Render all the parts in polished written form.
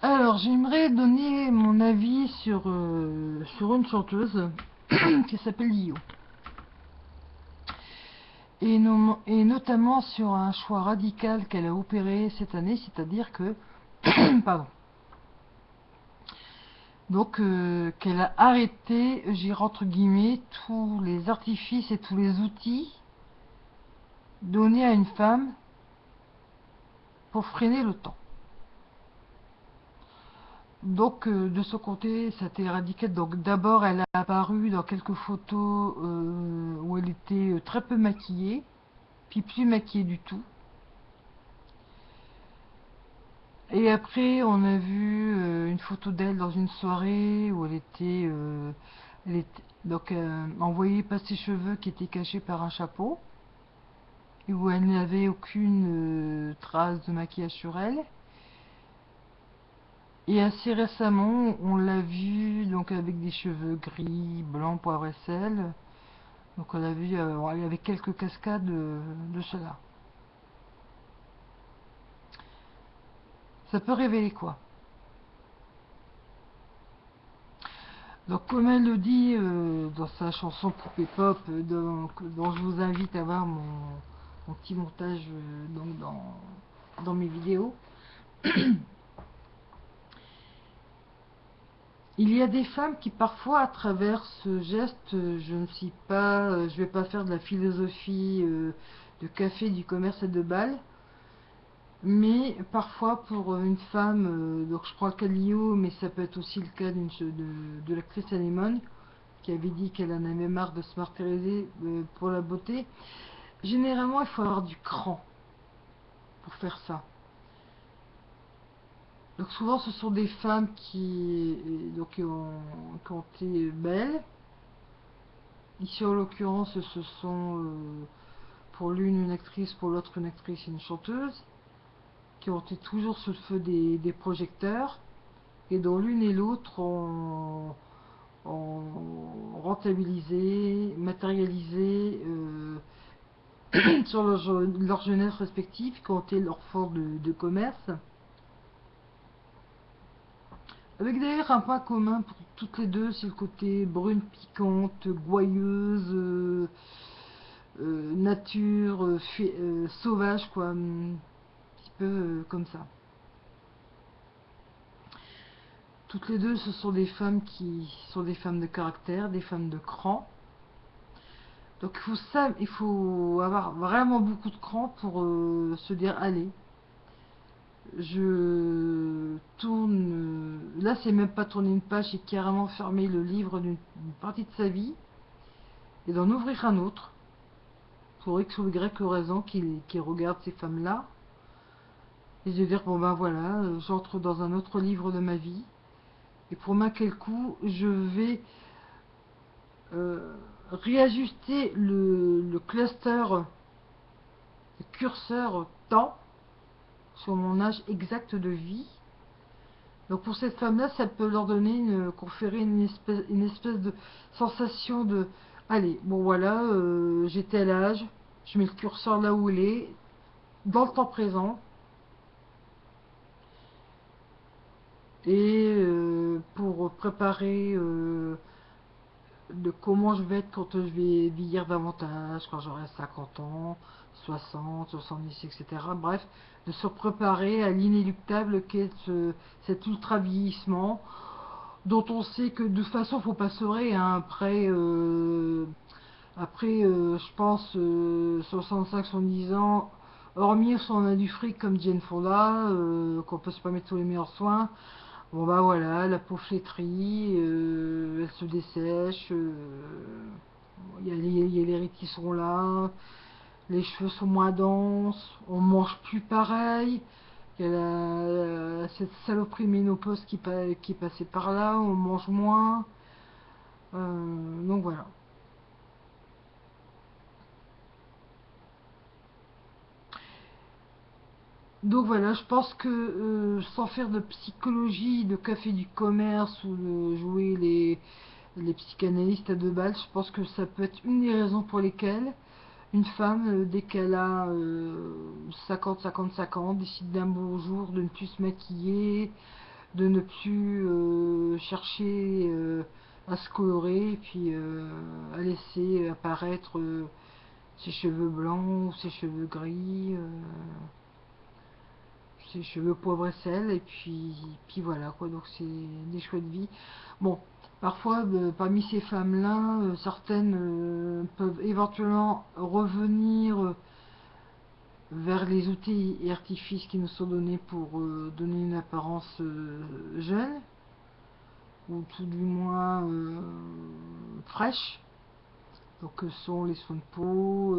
Alors, j'aimerais donner mon avis sur une chanteuse qui s'appelle Lio. Et notamment sur un choix radical qu'elle a opéré cette année, c'est-à-dire que, pardon, donc qu'elle a arrêté, j'irai entre guillemets, tous les artifices et tous les outils donnés à une femme pour freiner le temps. Donc, de son côté, ça a été radical. Donc, d'abord, elle a apparu dans quelques photos où elle était très peu maquillée, puis plus maquillée du tout. Et après, on a vu une photo d'elle dans une soirée où elle était donc on voyait pas ses cheveux qui étaient cachés par un chapeau et où elle n'avait aucune trace de maquillage sur elle. Et assez récemment, on l'a vue donc avec des cheveux gris, blancs, poivre et sel. Donc on a vu avec quelques cascades de cela. Ça peut révéler quoi? Donc comme elle le dit dans sa chanson Poupée Pop, dont je vous invite à voir mon petit montage donc dans mes vidéos, il y a des femmes qui parfois à travers ce geste, je vais pas faire de la philosophie de café, du commerce et de bal, mais parfois pour une femme, donc je prends le cas de Lio, mais ça peut être aussi le cas de l'actrice Anémone, qui avait dit qu'elle en avait marre de se martyriser pour la beauté. Généralement, il faut avoir du cran pour faire ça. Donc souvent, ce sont des femmes qui ont été belles. Ici, en l'occurrence, ce sont pour l'une une actrice, pour l'autre une actrice et une chanteuse, qui ont été toujours sous le feu des projecteurs, et dont l'une et l'autre ont rentabilisé, matérialisé sur leur jeunesse respective, qui ont été leur fort de commerce. Avec d'ailleurs un point commun pour toutes les deux, c'est le côté brune piquante, gouailleuse, nature, sauvage, quoi, un petit peu comme ça. Toutes les deux, ce sont des femmes qui sont des femmes de caractère, des femmes de cran. Donc il faut avoir vraiment beaucoup de cran pour se dire allez, je tourne. Là, c'est même pas tourner une page, c'est carrément fermer le livre d'une partie de sa vie et d'en ouvrir un autre pour X ou Y raison qui regarde ces femmes-là et de dire bon ben voilà, j'entre dans un autre livre de ma vie et pour marquer le coup, je vais euh, réajuster le cluster, le curseur temps sur mon âge exact de vie. Donc pour cette femme-là, ça peut leur donner conférer une espèce de sensation de allez, bon voilà, j'étais à l'âge, je mets le curseur là où il est, dans le temps présent, et pour préparer de comment je vais être quand je vais vieillir davantage, quand j'aurai 50 ans, 60, 70, etc. Bref, de se préparer à l'inéluctable qu'est cet ultra vieillissement dont on sait que de toute façon faut pas se leurrer hein, après je pense 65-70 ans, hormis si on a du fric comme Jane Fonda, qu'on peut se permettre tous les meilleurs soins, bon bah voilà, la peau flétrie, elle se dessèche, il y a les rides qui sont là, les cheveux sont moins denses, on mange plus pareil, il y a cette saloperie ménopause qui est passée par là, on mange moins. Donc voilà. Donc voilà, je pense que sans faire de psychologie, de café du commerce ou de jouer les psychanalystes à deux balles, je pense que ça peut être une des raisons pour lesquelles une femme, dès qu'elle a 50-55 ans, décide d'un beau jour de ne plus se maquiller, de ne plus chercher à se colorer et puis à laisser apparaître ses cheveux blancs ou ses cheveux gris, ses cheveux poivre et sel, et puis voilà quoi, donc c'est des choix de vie. Bon, parfois parmi ces femmes-là, certaines peuvent éventuellement revenir vers les outils et artifices qui nous sont donnés pour donner une apparence jeune, ou tout du moins fraîche. Donc ce sont les soins de peau,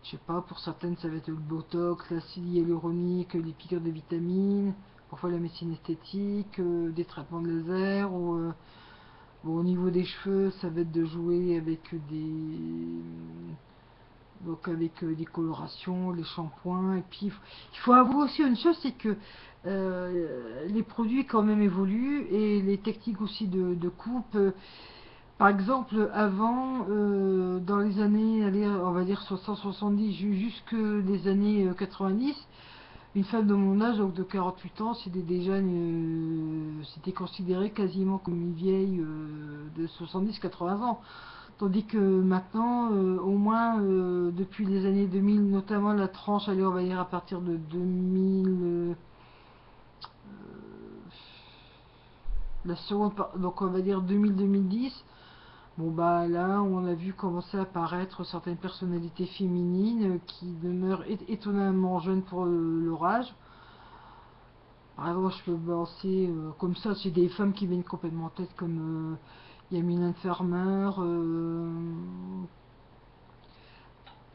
je sais pas, pour certaines ça va être le botox, l'acide hyaluronique, les piqûres de vitamines, parfois la médecine esthétique, des traitements de laser, ou bon, au niveau des cheveux, ça va être de jouer avec des colorations, les shampoings. Et puis il faut avouer aussi une chose, c'est que les produits quand même évoluent et les techniques aussi de coupe. Par exemple, avant, dans les années, allez, on va dire 60-70, jusque les années 90, une femme de mon âge, donc de 48 ans, c'était considéré quasiment comme une vieille de 70-80 ans. Tandis que maintenant, au moins depuis les années 2000, notamment la tranche, allez, on va dire à partir de 2000, la seconde, donc on va dire 2000-2010. Bon bah là, on a vu commencer à apparaître certaines personnalités féminines qui demeurent étonnamment jeunes pour leur âge. Par exemple, je peux penser comme ça, c'est des femmes qui viennent complètement en tête, comme Yamina Farmer,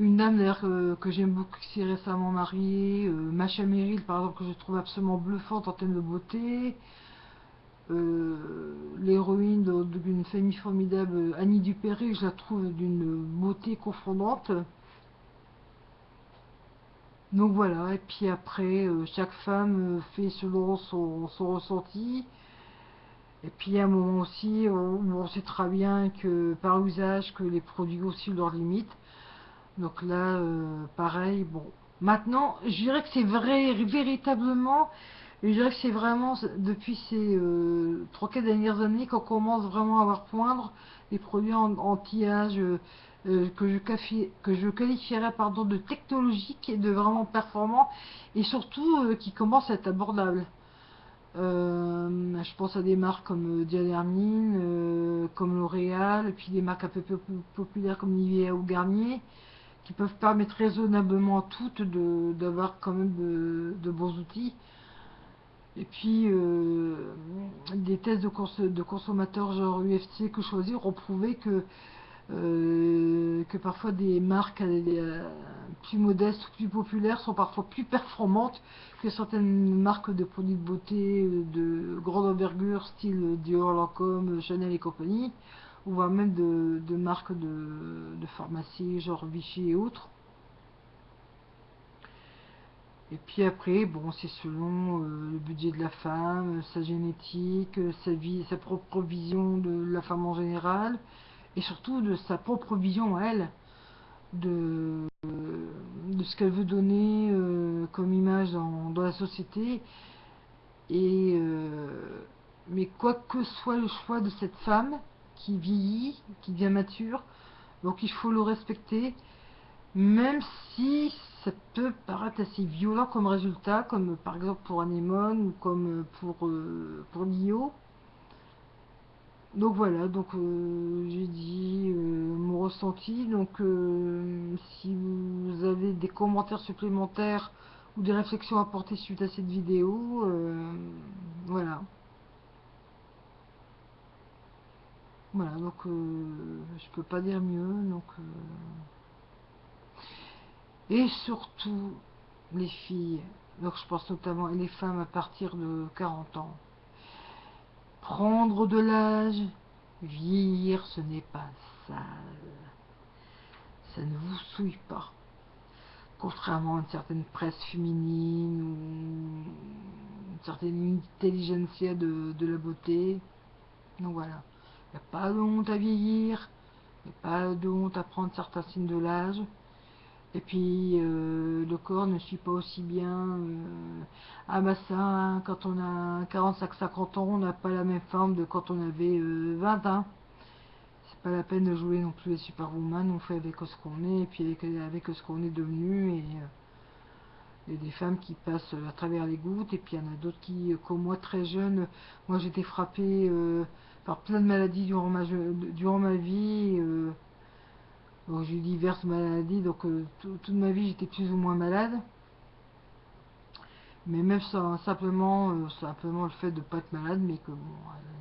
une dame d'ailleurs que j'aime beaucoup, qui s'est récemment mariée, Macha Merrill par exemple, que je trouve absolument bluffante en termes de beauté. L'héroïne d'une famille formidable, Annie Dupéré, je la trouve d'une beauté confondante. Donc voilà, et puis après, chaque femme fait selon son ressenti. Et puis il y a un moment aussi où on sait très bien que par usage que les produits aussi ont leurs limites. Donc là, pareil, bon. Maintenant, je dirais que c'est vrai, véritablement, je dirais que c'est vraiment depuis ces 3-4 dernières années qu'on commence vraiment à voir poindre les produits anti-âge que je qualifierais pardon, de technologiques et de vraiment performants et surtout qui commencent à être abordables. Je pense à des marques comme Diane Hermine, comme L'Oréal, et puis des marques un peu plus populaires comme Nivea ou Garnier, qui peuvent permettre raisonnablement à toutes d'avoir quand même de bons outils. Et puis, des tests de consommateurs genre UFC que choisir ont prouvé que parfois des marques plus modestes ou plus populaires sont parfois plus performantes que certaines marques de produits de beauté de grande envergure, style Dior, Lancôme, Chanel et compagnie, ou voire même de marques de pharmacie, genre Vichy et autres. Et puis après, bon, c'est selon le budget de la femme, sa génétique, sa vie, sa propre vision de la femme en général, et surtout de sa propre vision à elle, de ce qu'elle veut donner comme image dans la société. Et, mais quoi que soit le choix de cette femme qui vieillit, qui devient mature, donc il faut le respecter, même si ça peut paraître assez violent comme résultat, comme par exemple pour Anémone ou comme pour Lio. Donc voilà, donc j'ai dit mon ressenti. Donc si vous avez des commentaires supplémentaires ou des réflexions à apporter suite à cette vidéo, voilà. Voilà, donc je peux pas dire mieux. Donc, et surtout, les filles, donc je pense notamment, et les femmes à partir de 40 ans, prendre de l'âge, vieillir, ce n'est pas sale. Ça ne vous souille pas. Contrairement à une certaine presse féminine ou une certaine intelligentsia de la beauté. Donc voilà. Il n'y a pas de honte à vieillir. Il n'y a pas de honte à prendre certains signes de l'âge. Et puis le corps ne suit pas aussi bien. Ah bah ça, hein, quand on a 45-50 ans, on n'a pas la même forme de quand on avait 20 ans. C'est pas la peine de jouer non plus les Superwoman, on fait avec ce qu'on est, et puis avec ce qu'on est devenu. Et il y a des femmes qui passent à travers les gouttes, et puis il y en a d'autres qui, comme moi, très jeune, moi j'ai été frappée par plein de maladies durant ma vie. Donc j'ai eu diverses maladies, donc toute ma vie j'étais plus ou moins malade. Mais même simplement le fait de ne pas être malade, mais que bon,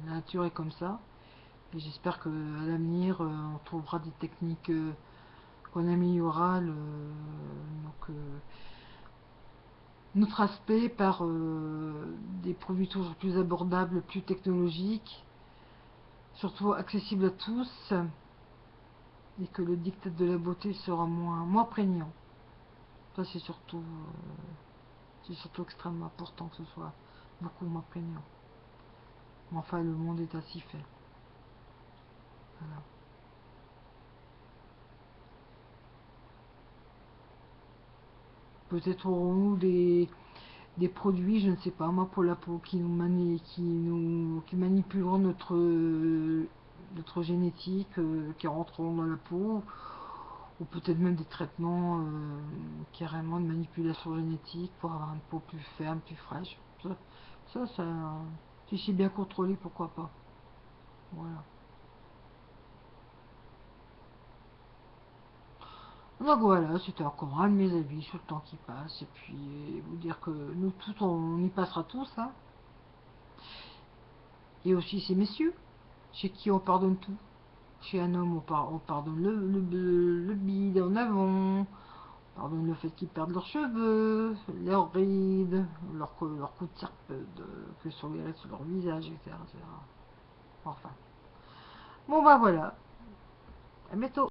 la nature est comme ça. Et j'espère qu'à l'avenir, on trouvera des techniques qu'on améliorera notre aspect par des produits toujours plus abordables, plus technologiques, surtout accessibles à tous, et que le diktat de la beauté sera moins prégnant. Ça, c'est surtout extrêmement important que ce soit beaucoup moins prégnant. Mais enfin, le monde est ainsi fait. Voilà. Peut-être aurons-nous des produits, je ne sais pas moi, pour la peau qui manipuleront notre génétique, qui rentreront dans la peau, ou peut-être même des traitements carrément de manipulation génétique pour avoir une peau plus ferme, plus fraîche. Ça, si c'est bien contrôlé, pourquoi pas. Voilà. Donc voilà, c'était encore un de mes avis sur le temps qui passe. Et puis vous dire que nous tous, on y passera tous. Hein. Et aussi ces messieurs, chez qui on pardonne tout. Chez un homme, on pardonne le bide en avant. On pardonne le fait qu'ils perdent leurs cheveux, leurs rides, leurs coups de serpe que sur les restes de leur visage, etc., etc. Enfin. Bon bah voilà. À bientôt.